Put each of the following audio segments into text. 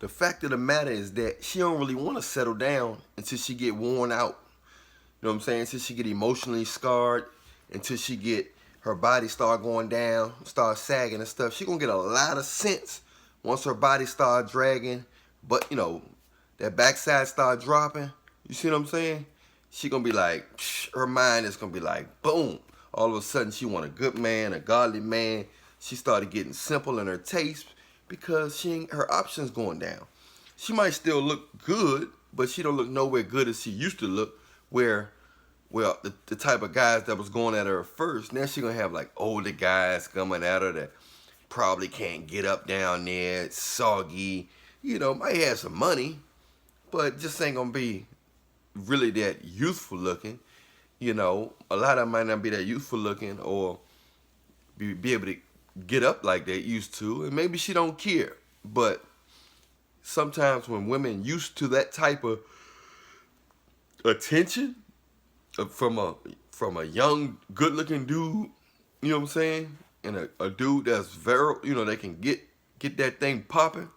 the fact of the matter is that she don't really want to settle down until she get worn out. You know what I'm saying? Until she get emotionally scarred, until she get her body start going down, start sagging and stuff. She gonna get a lot of sense once her body start dragging, but that backside start dropping. You see what I'm saying? She gonna be like, her mind is gonna be like, boom. All of a sudden, she want a good man, a godly man. She started getting simple in her taste because her options going down. She might still look good, but she don't look nowhere good as she used to look. Where, well, the type of guys that was going at her first, now she gonna have like older guys coming at her that probably can't get up down there, soggy. Might have some money, but just ain't gonna be really that youthful looking. A lot of them might not be that youthful looking or be able to get up like they used to, and maybe she don't care. But sometimes when women used to that type of attention from a young, good looking dude, you know what I'm saying, and a dude that's very, they can get that thing popping.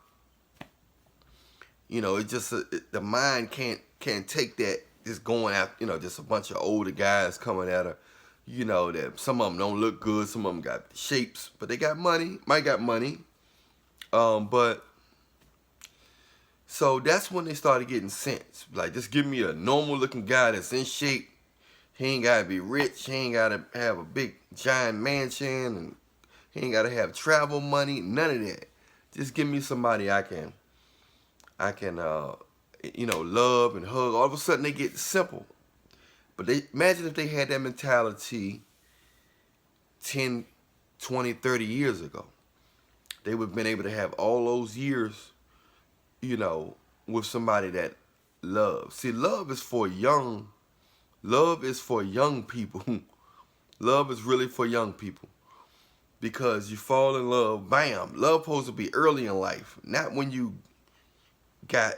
It just the mind can't take that. Just going after, just a bunch of older guys coming at her. That some of them don't look good, some of them got shapes, but they got money, might got money. But so that's when they started getting sense. Like, just give me a normal looking guy that's in shape. He ain't gotta be rich. He ain't gotta have a big giant mansion, and he ain't gotta have travel money. None of that. Just give me somebody I can love and hug. All of a sudden they get simple. But imagine if they had that mentality 10, 20, 30 years ago. They would have been able to have all those years, with somebody that loves. See, love is for young people. Love is really for young people. Because you fall in love, bam. Love supposed to be early in life, not when you got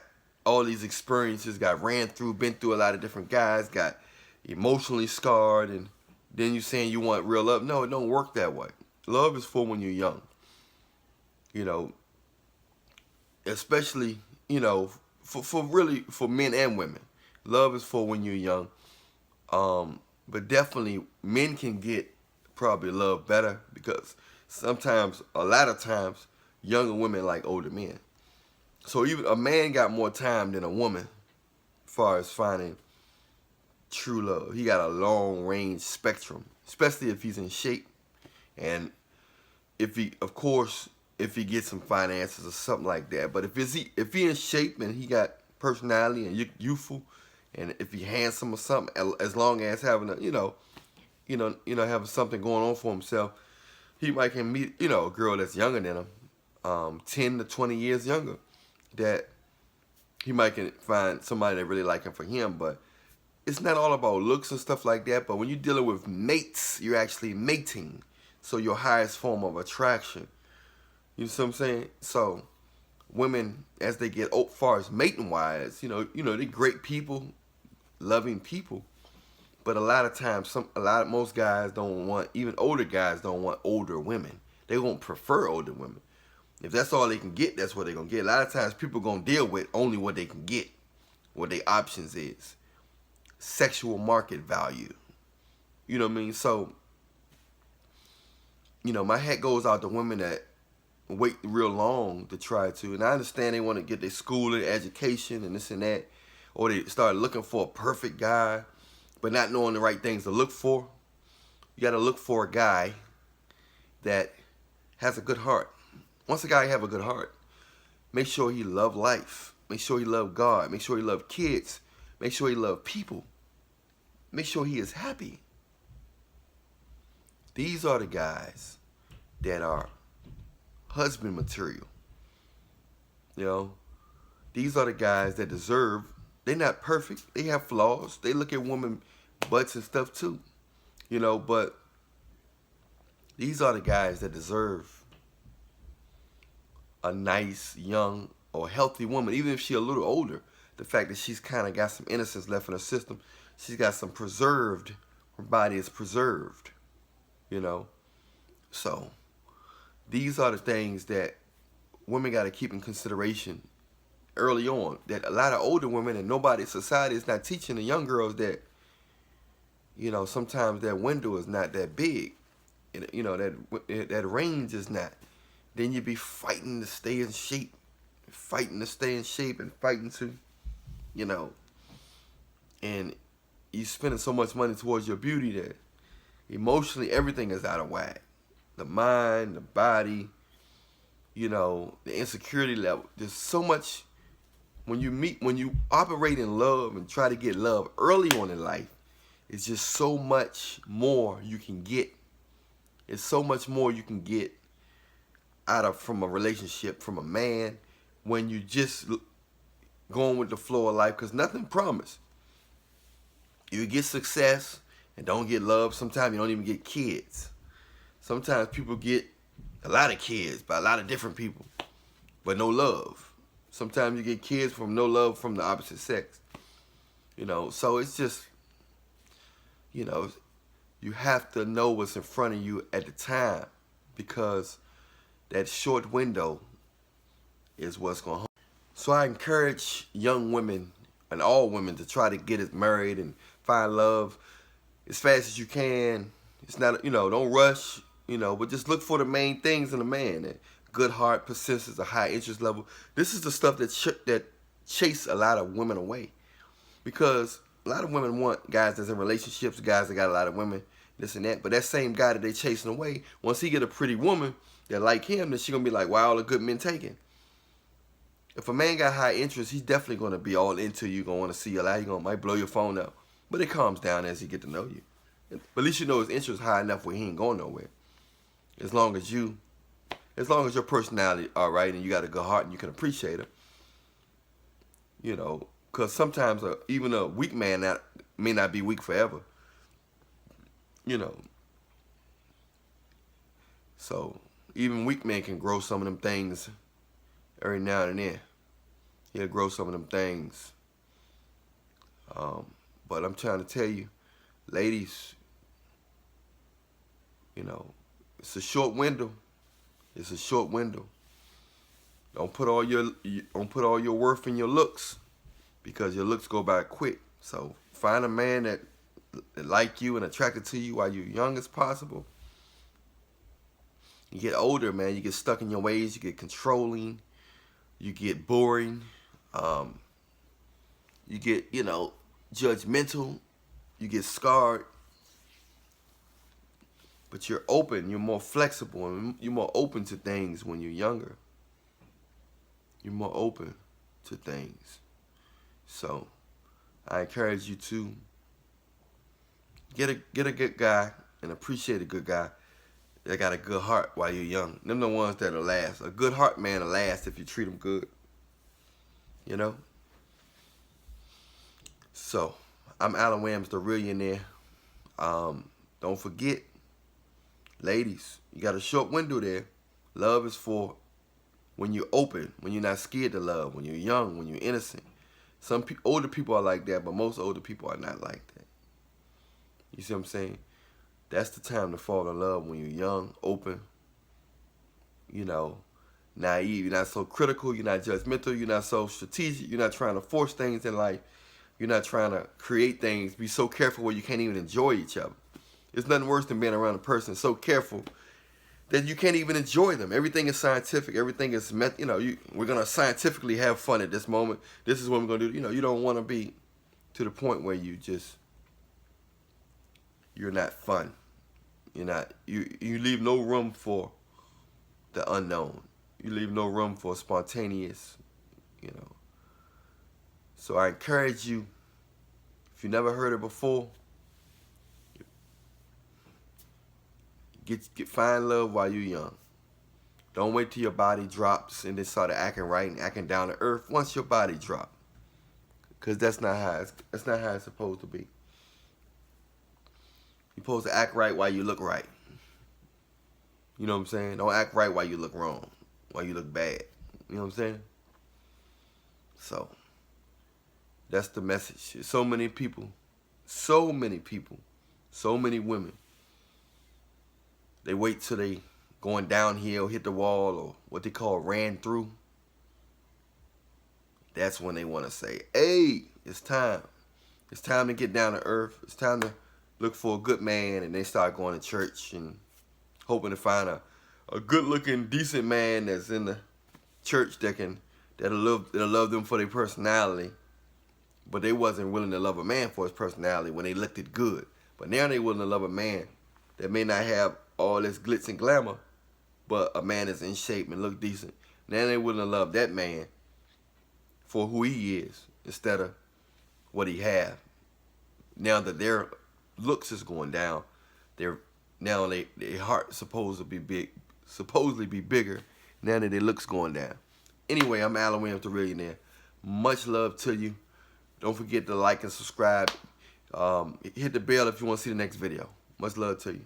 all these experiences, got ran through, been through a lot of different guys, got emotionally scarred, and then you saying you want real love. No, it don't work that way. Love is for when you're young. Especially, for men and women. Love is for when you're young. But definitely men can get probably love better because a lot of times, younger women like older men. So even a man got more time than a woman as far as finding true love. He got a long range spectrum, especially if he's in shape. And if he gets some finances or something like that. But if he in shape and he got personality and youthful, and if he handsome or something, as long as having having something going on for himself, he might can meet a girl that's younger than him, 10 to 20 years younger, that he might can find somebody that really like him for him. But it's not all about looks and stuff like that. But when you're dealing with mates, you're actually mating. So your highest form of attraction. You know what I'm saying? So women, as they get far as mating wise, they're great people, loving people. But a lot of times, most guys don't want, even older guys don't want older women. They won't prefer older women. If that's all they can get, that's what they're going to get. A lot of times people going to deal with only what they can get, what their options is. Sexual market value. You know what I mean? So, my hat goes out to women that wait real long to try to. And I understand they want to get their schooling, education, and this and that. Or they start looking for a perfect guy, but not knowing the right things to look for. You got to look for a guy that has a good heart. Once a guy have a good heart, make sure he love life. Make sure he love God. Make sure he love kids. Make sure he love people. Make sure he is happy. These are the guys that are husband material. These are the guys that deserve. They're not perfect. They have flaws. They look at women butts and stuff too. But these are the guys that deserve a nice, young, or healthy woman, even if she's a little older. The fact that she's kind of got some innocence left in her system. She's got some preserved. Her body is preserved. So these are the things that women got to keep in consideration early on. That a lot of older women and nobody, society is not teaching the young girls that, sometimes that window is not that big. That range is not. Then you be fighting to stay in shape, and fighting to, and you spending so much money towards your beauty that emotionally everything is out of whack. The mind, the body, the insecurity level. There's so much. When you operate in love and try to get love early on in life, it's just so much more you can get. It's so much more you can get from a relationship, from a man, when you just going with the flow of life, because nothing promised. You get success and don't get love. Sometimes you don't even get kids. Sometimes people get a lot of kids by a lot of different people, but no love. Sometimes you get kids from no love from the opposite sex. So it's just, you have to know what's in front of you at the time, because that short window is what's going to hold. So I encourage young women and all women to try to get married and find love as fast as you can. It's not, don't rush, but just look for the main things in a man. Good heart, persistence, a high interest level. This is the stuff that chase a lot of women away, because a lot of women want guys that's in relationships, guys that got a lot of women, this and that. But that same guy that they chasing away, once he get a pretty woman that like him, then she gonna be like, "Why all the good men taken?" If a man got high interest, he's definitely gonna be all into you, gonna want to see you a lot. He might blow your phone up, but it calms down as he get to know you. But at least you know his interest high enough where he ain't going nowhere. As long as your personality all right and you got a good heart and you can appreciate her, because sometimes even a weak man may not be weak forever, So even weak men can grow some of them things every now and then. He'll grow some of them things. But I'm trying to tell you, ladies, it's a short window. It's a short window. Don't put all your worth in your looks, because your looks go by quick. So find a man that like you and attracted to you while you're young as possible. You get older, man, you get stuck in your ways, you get controlling, you get boring, you get, judgmental, you get scarred. But you're open, you're more flexible, and you're more open to things when you're younger. You're more open to things. So I encourage you to get a good guy and appreciate a good guy that got a good heart while you're young. Them the ones that'll last. A good heart man will last if you treat him good. So I'm Allan Reallionaire, the Reallionaire. Don't forget, ladies, you got a short window there. Love is for when you're open, when you're not scared to love, when you're young, when you're innocent. Some older people are like that, but most older people are not like that. You see what I'm saying? That's the time to fall in love, when you're young, open, naive. You're not so critical. You're not judgmental. You're not so strategic. You're not trying to force things in life. You're not trying to create things. Be so careful where you can't even enjoy each other. There's nothing worse than being around a person so careful that you can't even enjoy them. Everything is scientific. Everything is we're going to scientifically have fun at this moment. This is what we're going to do. You don't want to be to the point where you're not fun. You leave no room for the unknown. You leave no room for spontaneous, So I encourage you, if you never heard it before, find love while you're young. Don't wait till your body drops and then start acting right and acting down to earth once your body drops. Because that's not how it's supposed to be. You're supposed to act right while you look right. You know what I'm saying? Don't act right while you look wrong, while you look bad. You know what I'm saying? So, that's the message. So many people, so many women, they wait till they going downhill, hit the wall, or what they call ran through. that's when they want to say, hey, it's time. It's time to get down to earth. It's time to look for a good man. And they start going to church and hoping to find a good-looking, decent man that's in the church that'll love them for their personality. But they wasn't willing to love a man for his personality when they looked it good. But now they willing to love a man that may not have all this glitz and glamour, but a man that's in shape and look decent. Now they willing to love that man for who he is instead of what he have. Now that their looks is going down, their heart supposedly be bigger. Now that their looks going down. Anyway, I'm Allan Williams, the Reallionaire. Much love to you. Don't forget to like and subscribe. Hit the bell if you want to see the next video. Much love to you.